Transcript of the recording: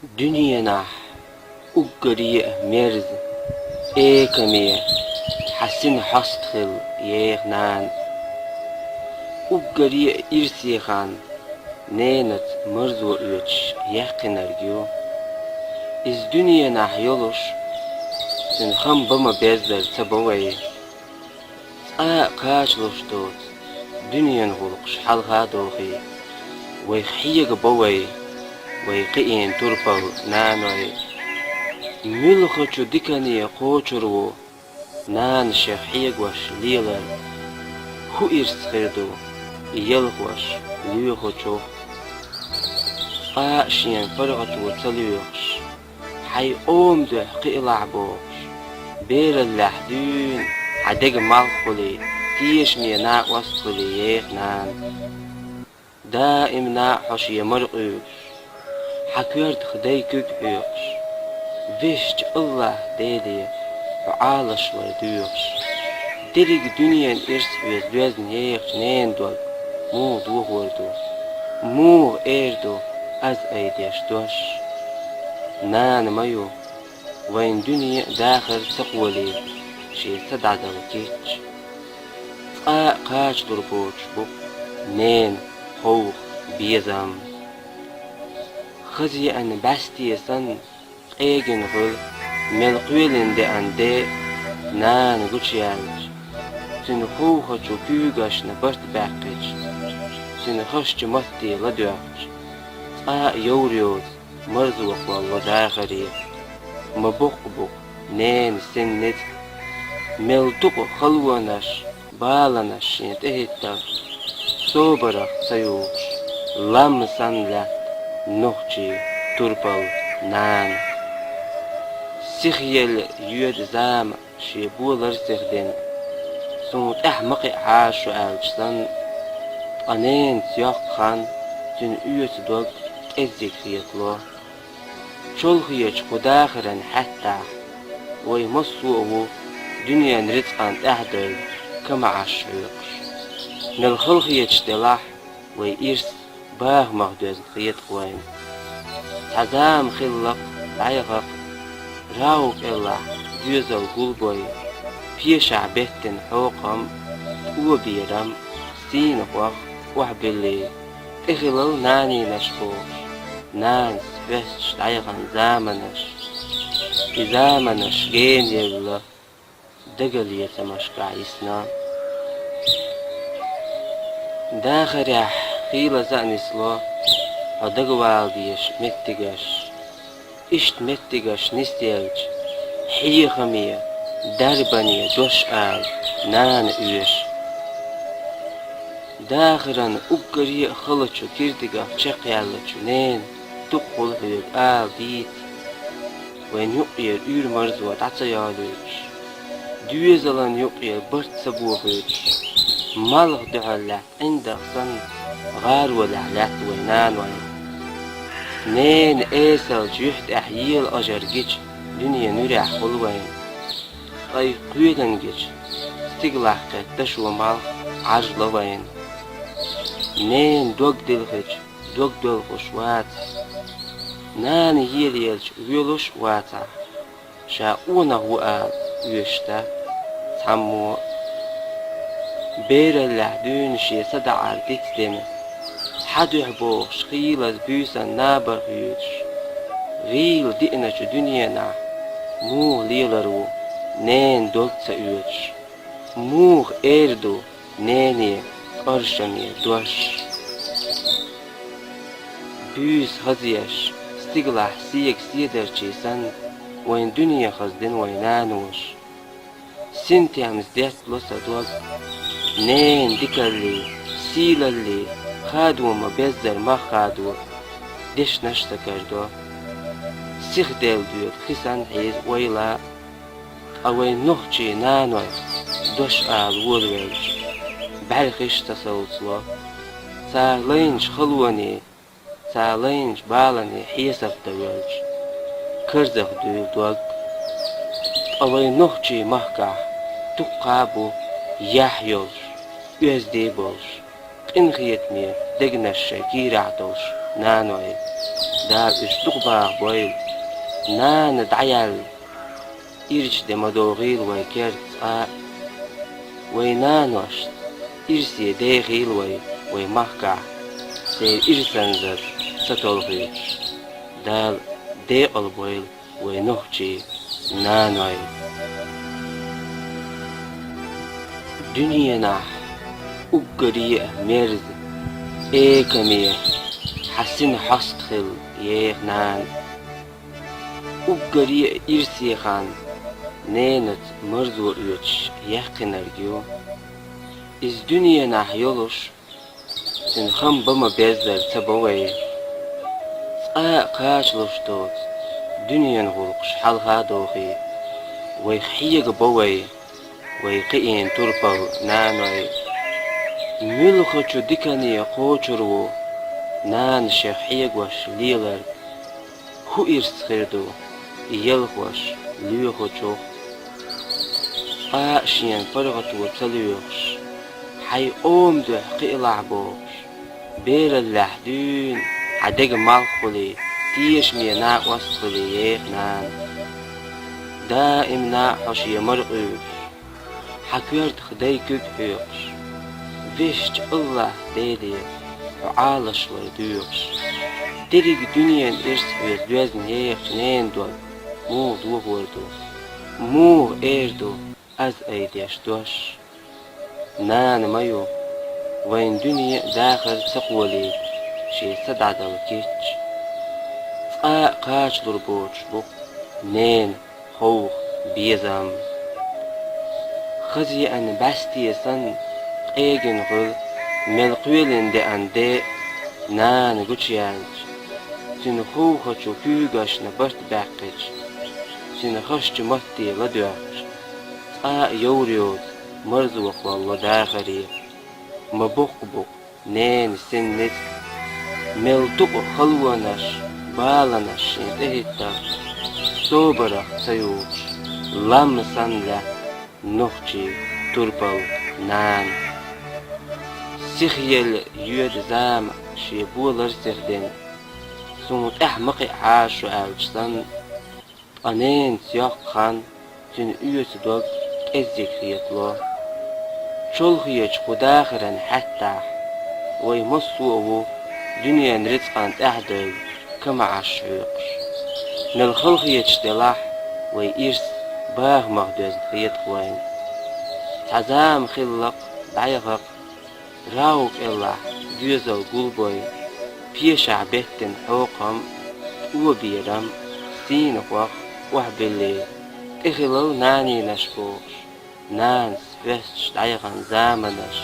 Dünyana uggari merz ekami hasin hastkhil yehnan uggari irsihan nenat mırzu üç yakinargyo iz dünyana yoluş sin ham bama bezler tabaway kaçloş dot dünyan gulqş halha dohi way xiyag baway ويقين تربو نانوي ملخشو ديكاني قوچرو نان شخيق وش ليلر هو إرسخردو يلغوش ليوخوچو قاشين فرغتو تليوخش حي دو قيلع بوش بير اللحدون عدق مالخولي تيش مينا وصولي يخنان دائم ناحوش يمرقوش حكيرت خداي كوك عيوش ويشت الله ديدي وعالش وردوش دريق دنيا إرس ويزن يخش نين دول مو دوغ وردو مو إيردو أز أيديش دوش نان مايو وين دنيا داخل تقولي شي سدع دوكيتش قاش دربوش بو نين خوخ بيزام خزي أن باستي سن قيجن غل ملقولن دي أندي نان غوشيالج سن خوخة شو كيوغاش نبرت باقيج سن خشج مستي لدوغش يوريوز مرزوق والله داخري مبوق نين سنت ملتوق خلوانش بالانش ينتهيتر صوبرخ سيوش لام سنلات نوخشي تربل نان سيخيل يود زام شي بولر سيخدين سموت احمقي عاشو الجسن قنين سياق خان تن ايوت دوغ ازيك فيتلو شول خيج قداخرا حتى وي مصوه دنيا نرزقان احدر كما عشوقش نلخل خيج دلاح وي إرس باه مغدوز خيط قوين عزام خلق عيغق راوك إلا ديوزو قلبوي بيشع بيتن حوقم وبيرم سين وخ وحبلي إخلو ناني نشبوش نانس فيش عيغن زامنش جين يلا دقل يتمشقع يسنا داخر يح خيلة زانسلو ودقوالديش متقاش اشت متقاش نستيلج حي خمية دربانية دوش نان ايش داخرا اقري خلچو كيردقا چق يالچو نين تقل هيد ديت وين يقير اير مرزوة عطا يالوش دويزلان يقير برد سبوهوش مالغ دعالات عندك صن غار ولعلات وينان وين نين ايسل جوحت احييل اجر جيج دنيا نريح قلوين اي قيدن جيج استقلاح قدش ومال عجل وين نين دوق دلخج دوق دلخش وات نان هيل يلج ويلوش واتا شاؤونه وآل ويشتا تحمو بير اللحدون شي صدع عرديت دمه حدو يحبوش خيلة بيسا نابر خيوش غيل دئنا شو دنيانا مو ليلرو نين دولت سأيوش موغ ايردو نيني قرشمي دوش بيس هزيش استقلح سيك سيدر چيسن وين دنيا خزدن وينانوش سنتي هم زدت لسا دوغ نين ديكالي سيلالي خادو ما بيزدر ما خادو ديش نشتا كردو سيخ ديل ديوت خسان حيز ويلا اوين نوخشي نانوي دوش وولويج بعرخش تسوصلو سالينج خلواني سالينج بالاني حيسف دويج كرزخ ديل دوغ اوين نوخشي مهكا تقابو يحيوش يزدي بولش إن خيتمي دقنا الشاكير عطوش نانوي دا اشتق باغ بويل نان دعيال إرش دمدوغيل ويكرت وينان وشت إرسي ديغيل ويمحكع سير إرسنزر ستولغيش دال دي البويل وينهجي نانوي دنيا أقرية مرز إيكمية حسن حستخل يغنان أقرية إرسي خان نينت مرزو üç yakınargıyor. İz dünya nahyoluş, sen ham bama bezler tabaway. Kaçluş tot, dünyanın hulqş halha doği. Way xiyag baway, way qiyin turpal nanay. Mülxu dikani qoçuru, nan şexiyag waş liler. Hu irsxirdu, yelxwaş lüxu çok. قاشيان فرغت وتليوخش حي أوم ده قيلع بوش بير اللحدون عدق مالخولي تيش مينا وصخولي يغنان دائم ناحش يمرقوش حكيرت خدي كوكوش فيشت الله ديدي وعالش ويدوش تريق دنيا إرس ويدوزن هيخ نين دول مو دوغ وردو مو إيردو از ايديش دوش نان مايو وين دنيا داخل تقولي شي سدعد الكيتش قاش دربوش بوك نين خوخ بيزام خزي ان باستي سن ايجن غل ملقويلن دي ان دي نان گوچيانج سن خوخ چو كوغاش نبرت باقج سن خش متي لدوش يوريوز مرزوق والله داخري مبقبق نين سنت ملتق خلونش بالنش انتهيتا صوبرق سيوش لم سنلا نخشي تربل نان سخيل يود زام شيبولر سردين سمت احمقي عاشو اوجسان انين سياق خان سن üyesi dog ezzikriyetlo çolhiyech qudaxiran hatta way masuwu dünyanın rizqan ahdel kama ashüq nel khalkhiyech delah way irs باغ مغدوز خيط خوين تعزام خلق دعيغق راوك الله جوزو قلبوي بيشع بيتن حوقم وبيرم سين وق وحبلي إخلو ناني نشبوش نانس فيش دعيغان زامنش